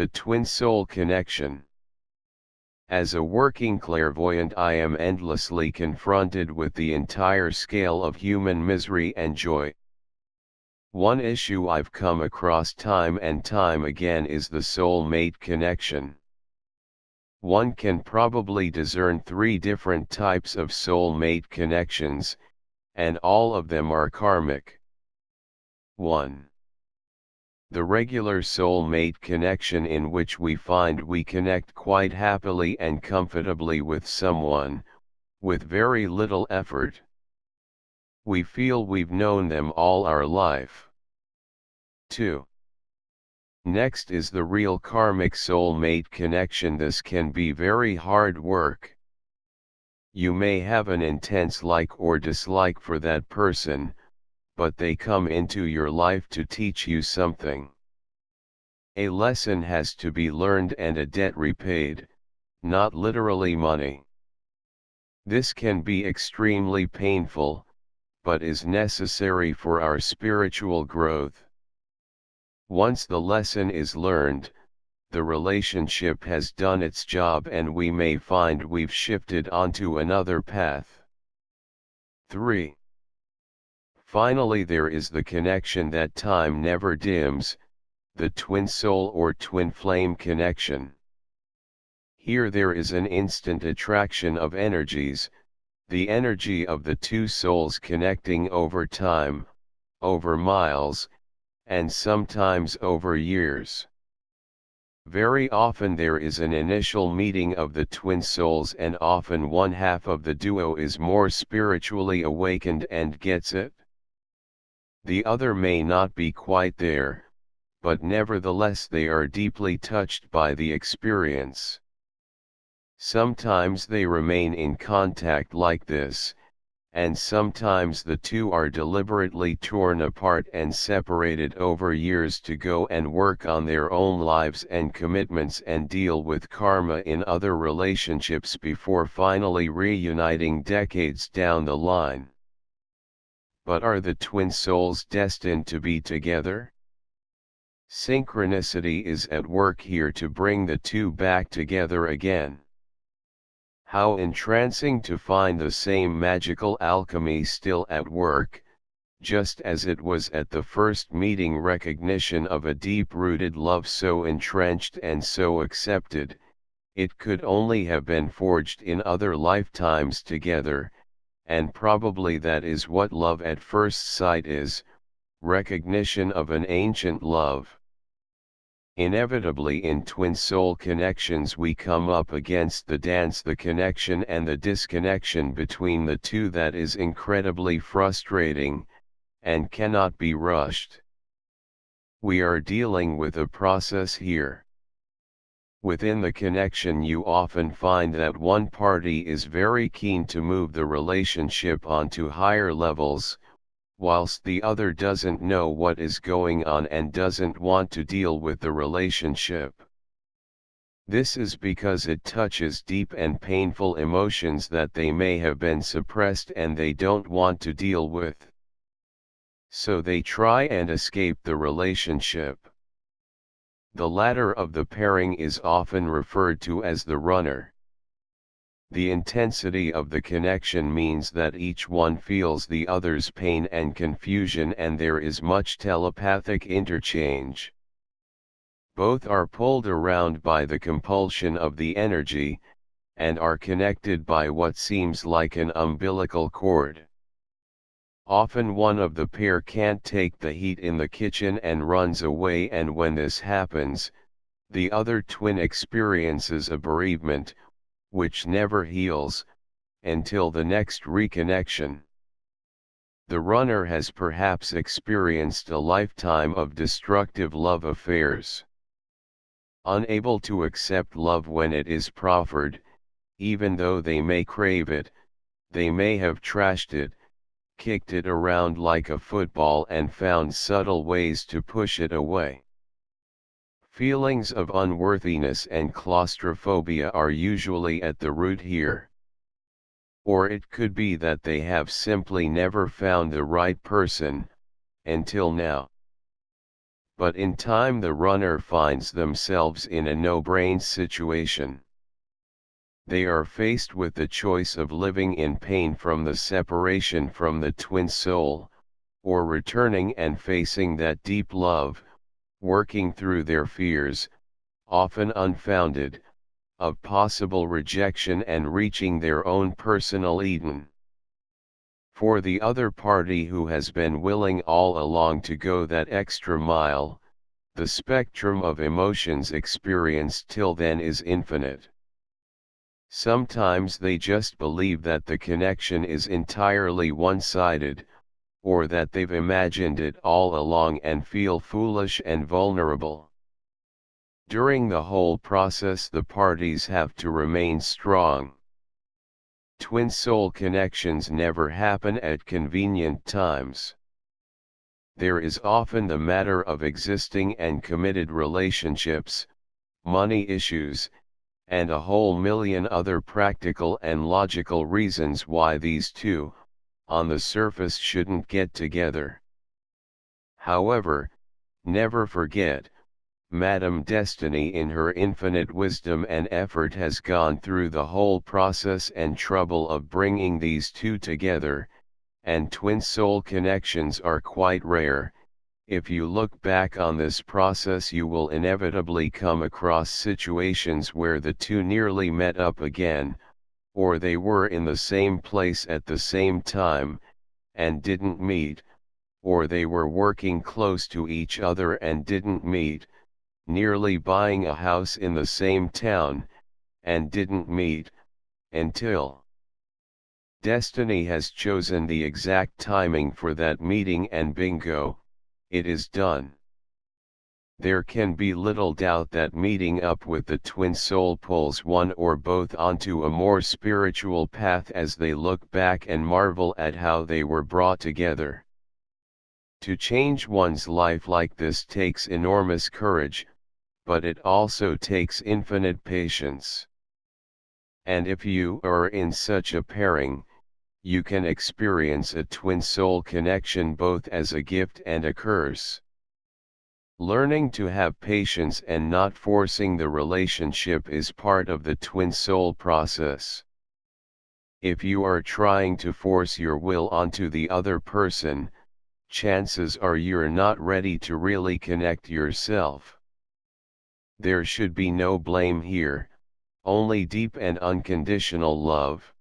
The twin soul connection. As a working clairvoyant, I am endlessly confronted with the entire scale of human misery and joy. One issue I've come across time and time again is the soul-mate connection. One can probably discern 3 different types of soul-mate connections, and all of them are karmic. 1. The regular soul-mate connection, in which we find we connect quite happily and comfortably with someone, with very little effort. We feel we've known them all our life. 2. Next is the real karmic soul-mate connection. This can be very hard work. You may have an intense like or dislike for that person, but they come into your life to teach you something. A lesson has to be learned and a debt repaid, not literally money. This can be extremely painful, but is necessary for our spiritual growth. Once the lesson is learned, the relationship has done its job and we may find we've shifted onto another path. 3. Finally, there is the connection that time never dims, the twin soul or twin flame connection. Here there is an instant attraction of energies, the energy of the 2 souls connecting over time, over miles, and sometimes over years. Very often there is an initial meeting of the twin souls, and often one half of the duo is more spiritually awakened and gets it. The other may not be quite there, but nevertheless they are deeply touched by the experience. Sometimes they remain in contact like this, and sometimes the 2 are deliberately torn apart and separated over years to go and work on their own lives and commitments and deal with karma in other relationships before finally reuniting decades down the line. But are the twin souls destined to be together? Synchronicity is at work here to bring the 2 back together again. How entrancing to find the same magical alchemy still at work, just as it was at the first meeting. Recognition of a deep-rooted love so entrenched and so accepted, it could only have been forged in other lifetimes together, and probably that is what love at first sight is, recognition of an ancient love. Inevitably in twin soul connections we come up against the dance, the connection and the disconnection between the 2 that is incredibly frustrating, and cannot be rushed. We are dealing with a process here. Within the connection you often find that one party is very keen to move the relationship onto higher levels, whilst the other doesn't know what is going on and doesn't want to deal with the relationship. This is because it touches deep and painful emotions that they may have been suppressed and they don't want to deal with. So they try and escape the relationship. The latter of the pairing is often referred to as the runner. The intensity of the connection means that each one feels the other's pain and confusion, and there is much telepathic interchange. Both are pulled around by the compulsion of the energy, and are connected by what seems like an umbilical cord. Often one of the pair can't take the heat in the kitchen and runs away, and when this happens, the other twin experiences a bereavement, which never heals, until the next reconnection. The runner has perhaps experienced a lifetime of destructive love affairs. Unable to accept love when it is proffered, even though they may crave it, they may have trashed it, kicked it around like a football and found subtle ways to push it away. Feelings of unworthiness and claustrophobia are usually at the root here. Or it could be that they have simply never found the right person, until now. but in time the runner finds themselves in a no-brain situation. They are faced with the choice of living in pain from the separation from the twin soul, or returning and facing that deep love, working through their fears, often unfounded, of possible rejection and reaching their own personal Eden. For the other party who has been willing all along to go that extra mile, the spectrum of emotions experienced till then is infinite. Sometimes they just believe that the connection is entirely one-sided, or that they've imagined it all along and feel foolish and vulnerable. During the whole process the parties have to remain strong. Twin soul connections never happen at convenient times. There is often the matter of existing and committed relationships, money issues, and a whole million other practical and logical reasons why these two, on the surface, shouldn't get together. However, never forget, Madame Destiny in her infinite wisdom and effort has gone through the whole process and trouble of bringing these two together, and twin soul connections are quite rare. If you look back on this process you will inevitably come across situations where the two nearly met up again, or they were in the same place at the same time, and didn't meet, or they were working close to each other and didn't meet, nearly buying a house in the same town, and didn't meet, until Destiny has chosen the exact timing for that meeting and bingo, it is done. There can be little doubt that meeting up with the twin soul pulls one or both onto a more spiritual path as they look back and marvel at how they were brought together. To change one's life like this takes enormous courage, but it also takes infinite patience. And if you are in such a pairing, you can experience a twin soul connection both as a gift and a curse. Learning to have patience and not forcing the relationship is part of the twin soul process. If you are trying to force your will onto the other person, chances are you're not ready to really connect yourself. There should be no blame here, only deep and unconditional love.